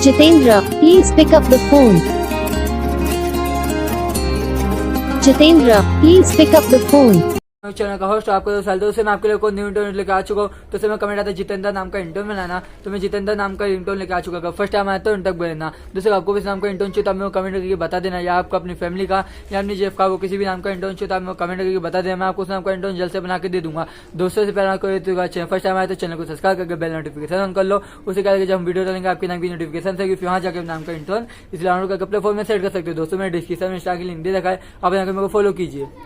Jitendra, please pick up the phone. Jitendra, please pick up the phone. Channel का host आपको 2 साल 2 से मैं आपके लिए को न्यू इंटरव्यू लेकर आ चुका हूँ। तो उसमें कमेंट आता है जितेंद्र नाम का इंटरव्यू बनाना, तो मैं जितेंद्र नाम का इंटरव्यू लेकर आ चुका हूँ। फर्स्ट टाइम आया तो तक बोलना, दूसरा आपको भी इस नाम का इंटरव्यू चाहिए तो आप मेरे को कमेंट करके बता देना, या आपको अपनी फैमिली का या अपनी जेफ का वो किसी भी नाम का इंटरव्यू चाहिए तो आप मेरे को कमेंट करके बता देना, मैं आपको उस नाम का इंटरव्यू जल्द से बना के दे दूंगा। दोस्तों से पहले कोई फर्स्ट टाइम आया तो चैनल को सब्सक्राइब करके बेल नोटिफिकेशन ऑन कर लो, उसी कारण जब हम वीडियो डालेंगे आपके नाम की नोटिफिकेशन से वहाँ जाकर नाम का इंटरव्यू इसलिए डाउनलोड करके अपने फोन में सेट कर सकते हो। दोस्तों मैंने डिस्क्रिप्शन में इंस्टा की लिंक दे रखा है, आप यहाँ मेरे को फॉलो कीजिए।